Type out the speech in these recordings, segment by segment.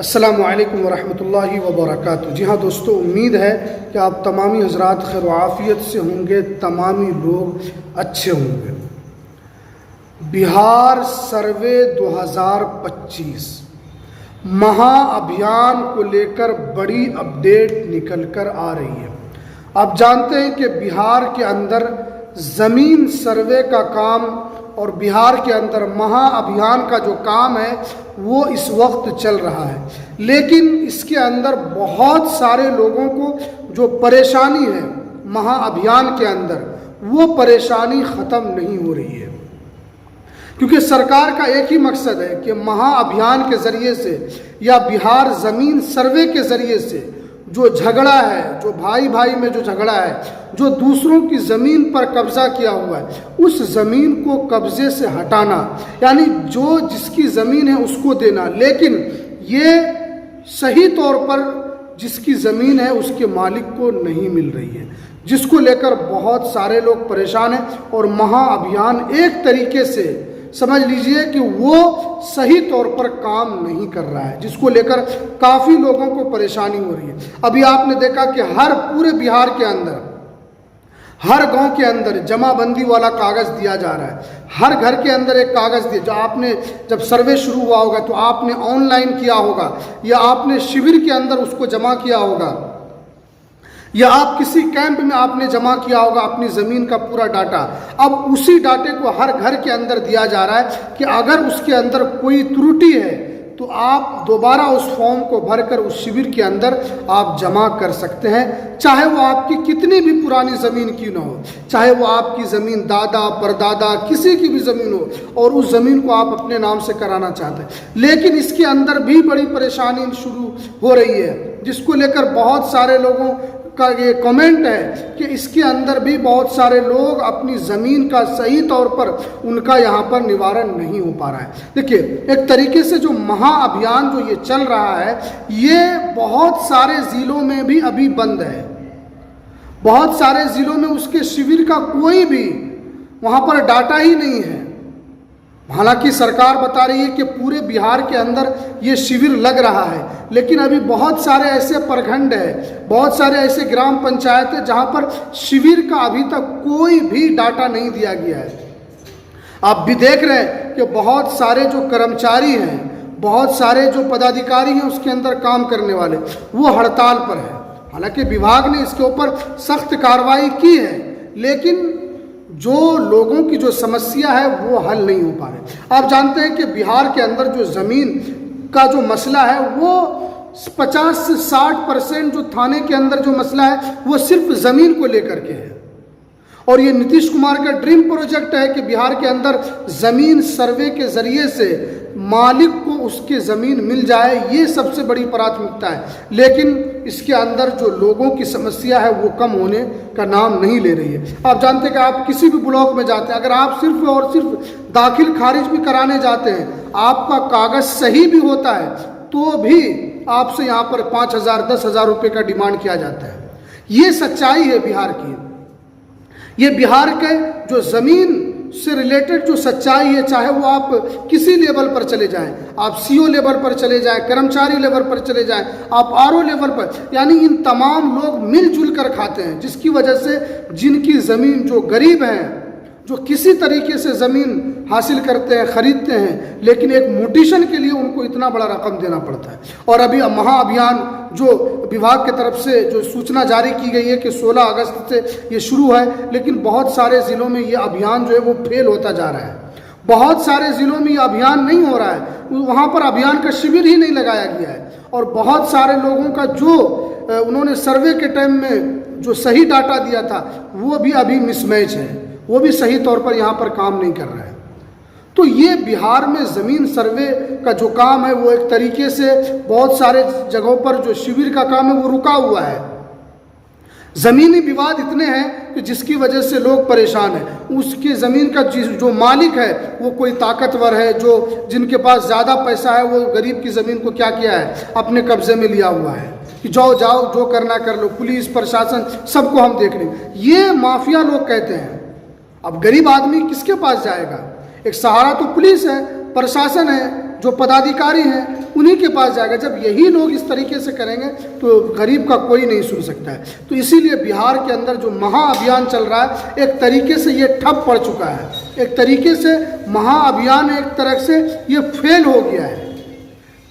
अस्सलामु अलैकुम वरहमतुल्लाहि वबरकातुहू। जी हाँ दोस्तों, उम्मीद है कि आप तमामी हज़रात खैर आफ़ियत से होंगे, तमामी लोग अच्छे होंगे। बिहार सर्वे 2025 महाअभियान को लेकर बड़ी अपडेट निकल कर आ रही है। आप जानते हैं कि बिहार के अंदर ज़मीन सर्वे का काम और बिहार के अंदर महाअभियान का जो काम है वो इस वक्त चल रहा है, लेकिन इसके अंदर बहुत सारे लोगों को जो परेशानी है महाअभियान के अंदर, वो परेशानी ख़त्म नहीं हो रही है। क्योंकि सरकार का एक ही मकसद है कि महाअभियान के ज़रिए से या बिहार ज़मीन सर्वे के ज़रिए से जो झगड़ा है, जो भाई भाई में जो झगड़ा है, जो दूसरों की ज़मीन पर कब्ज़ा किया हुआ है, उस ज़मीन को कब्ज़े से हटाना, यानी जो जिसकी ज़मीन है उसको देना, लेकिन ये सही तौर पर जिसकी ज़मीन है उसके मालिक को नहीं मिल रही है, जिसको लेकर बहुत सारे लोग परेशान हैं। और महाअभियान एक तरीके से समझ लीजिए कि वो सही तौर पर काम नहीं कर रहा है, जिसको लेकर काफ़ी लोगों को परेशानी हो रही है। अभी आपने देखा कि हर पूरे बिहार के अंदर हर गांव के अंदर जमाबंदी वाला कागज़ दिया जा रहा है। हर घर के अंदर एक कागज़ दिया, जो आपने जब सर्वे शुरू हुआ होगा तो आपने ऑनलाइन किया होगा या आपने शिविर के अंदर उसको जमा किया होगा या आप किसी कैंप में आपने जमा किया होगा अपनी ज़मीन का पूरा डाटा। अब उसी डाटे को हर घर के अंदर दिया जा रहा है कि अगर उसके अंदर कोई त्रुटि है तो आप दोबारा उस फॉर्म को भरकर उस शिविर के अंदर आप जमा कर सकते हैं, चाहे वो आपकी कितनी भी पुरानी ज़मीन क्यों ना हो, चाहे वो आपकी ज़मीन दादा परदादा किसी की भी ज़मीन हो और उस ज़मीन को आप अपने नाम से कराना चाहते हैं। लेकिन इसके अंदर भी बड़ी परेशानी शुरू हो रही है, जिसको लेकर बहुत सारे लोगों का ये कमेंट है कि इसके अंदर भी बहुत सारे लोग अपनी ज़मीन का सही तौर पर उनका यहाँ पर निवारण नहीं हो पा रहा है। देखिए, एक तरीके से जो महाअभियान जो ये चल रहा है, ये बहुत सारे ज़िलों में भी अभी बंद है। बहुत सारे ज़िलों में उसके शिविर का कोई भी वहाँ पर डाटा ही नहीं है। हालांकि सरकार बता रही है कि पूरे बिहार के अंदर ये शिविर लग रहा है, लेकिन अभी बहुत सारे ऐसे प्रखंड है, बहुत सारे ऐसे ग्राम पंचायत है जहां पर शिविर का अभी तक कोई भी डाटा नहीं दिया गया है। आप भी देख रहे हैं कि बहुत सारे जो कर्मचारी हैं, बहुत सारे जो पदाधिकारी हैं उसके अंदर काम करने वाले, वो हड़ताल पर है। हालांकि विभाग ने इसके ऊपर सख्त कार्रवाई की है, लेकिन जो लोगों की जो समस्या है वो हल नहीं हो पा रहे। आप जानते हैं कि बिहार के अंदर जो ज़मीन का जो मसला है वो 50 से 60% जो थाने के अंदर जो मसला है वो सिर्फ ज़मीन को लेकर के है। और ये नीतीश कुमार का ड्रीम प्रोजेक्ट है कि बिहार के अंदर ज़मीन सर्वे के ज़रिए से मालिक को उसके ज़मीन मिल जाए, ये सबसे बड़ी प्राथमिकता है। लेकिन इसके अंदर जो लोगों की समस्या है वो कम होने का नाम नहीं ले रही है। आप जानते हैं कि आप किसी भी ब्लॉक में जाते हैं, अगर आप सिर्फ और सिर्फ दाखिल खारिज भी कराने जाते हैं, आपका कागज़ सही भी होता है तो भी आपसे यहाँ पर 5,000 10,000 रुपये का डिमांड किया जाता है। ये सच्चाई है बिहार की। ये बिहार के जो ज़मीन से रिलेटेड जो सच्चाई है, चाहे वो आप किसी लेवल पर चले जाएं, आप सीओ लेवल पर चले जाएं, कर्मचारी लेवल पर चले जाएं, आप आरओ लेवल पर, यानी इन तमाम लोग मिलजुल कर खाते हैं, जिसकी वजह से जिनकी ज़मीन जो गरीब हैं, जो किसी तरीके से ज़मीन हासिल करते हैं, ख़रीदते हैं, लेकिन एक म्यूटेशन के लिए उनको इतना बड़ा रकम देना पड़ता है। और अभी महाअभियान जो विभाग की तरफ से जो सूचना जारी की गई है कि 16 अगस्त से ये शुरू है, लेकिन बहुत सारे ज़िलों में ये अभियान जो है वो फेल होता जा रहा है। बहुत सारे ज़िलों में ये अभियान नहीं हो रहा है, वहाँ पर अभियान का शिविर ही नहीं लगाया गया है। और बहुत सारे लोगों का जो उन्होंने सर्वे के टाइम में जो सही डाटा दिया था वो भी अभी मिसमैच है, वो भी सही तौर पर यहाँ पर काम नहीं कर रहा है। तो ये बिहार में ज़मीन सर्वे का जो काम है वो एक तरीके से बहुत सारे जगहों पर जो शिविर का काम है वो रुका हुआ है। ज़मीनी विवाद इतने हैं कि जिसकी वजह से लोग परेशान हैं। उसकी ज़मीन का जो मालिक है वो कोई ताकतवर है, जो जिनके पास ज़्यादा पैसा है, वो गरीब की ज़मीन को क्या किया है, अपने कब्ज़े में लिया हुआ है कि जाओ जाओ जो करना कर लो, पुलिस प्रशासन सबको हम देख लेंगे। ये माफिया लोग कहते हैं। अब गरीब आदमी किसके पास जाएगा? एक सहारा तो पुलिस है, प्रशासन है, जो पदाधिकारी हैं उन्हीं के पास जाएगा। जब यही लोग इस तरीके से करेंगे तो गरीब का कोई नहीं सुन सकता है। तो इसीलिए बिहार के अंदर जो महाअभियान चल रहा है, एक तरीके से ये ठप पड़ चुका है, एक तरीके से महाअभियान एक तरह से ये फेल हो गया है।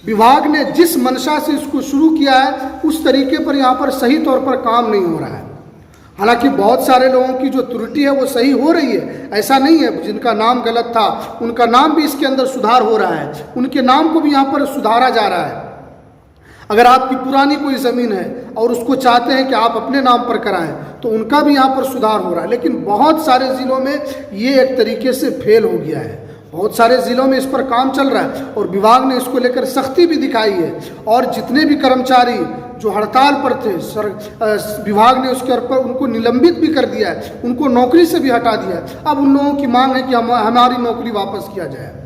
विभाग ने जिस मंशा से इसको शुरू किया है उस तरीके पर यहाँ पर सही तौर पर काम नहीं हो रहा है। हालांकि बहुत सारे लोगों की जो त्रुटि है वो सही हो रही है, ऐसा नहीं है। जिनका नाम गलत था उनका नाम भी इसके अंदर सुधार हो रहा है, उनके नाम को भी यहाँ पर सुधारा जा रहा है। अगर आपकी पुरानी कोई ज़मीन है और उसको चाहते हैं कि आप अपने नाम पर कराएं तो उनका भी यहाँ पर सुधार हो रहा है। लेकिन बहुत सारे ज़िलों में ये एक तरीके से फेल हो गया है, बहुत सारे ज़िलों में इस पर काम चल रहा है और विभाग ने इसको लेकर सख्ती भी दिखाई है। और जितने भी कर्मचारी जो हड़ताल पर थे, विभाग ने उसके ऊपर उनको निलंबित भी कर दिया है, उनको नौकरी से भी हटा दिया है। अब उन लोगों की मांग है कि हमारी नौकरी वापस किया जाए।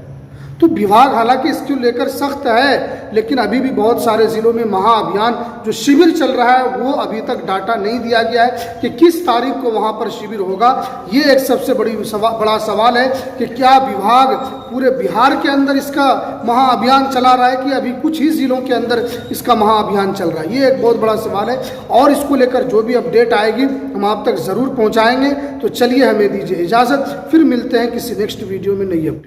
तो विभाग हालांकि इसको लेकर सख्त है, लेकिन अभी भी बहुत सारे ज़िलों में महाअभियान जो शिविर चल रहा है वो अभी तक डाटा नहीं दिया गया है कि किस तारीख को वहाँ पर शिविर होगा। ये एक सबसे बड़ा सवाल है कि क्या विभाग पूरे बिहार के अंदर इसका महाअभियान चला रहा है कि अभी कुछ ही ज़िलों के अंदर इसका महाअभियान चल रहा है। ये एक बहुत बड़ा सवाल है और इसको लेकर जो भी अपडेट आएगी हम आप तक ज़रूर पहुँचाएँगे। तो चलिए हमें दीजिए इजाज़त, फिर मिलते हैं किसी नेक्स्ट वीडियो में नई अपडेट।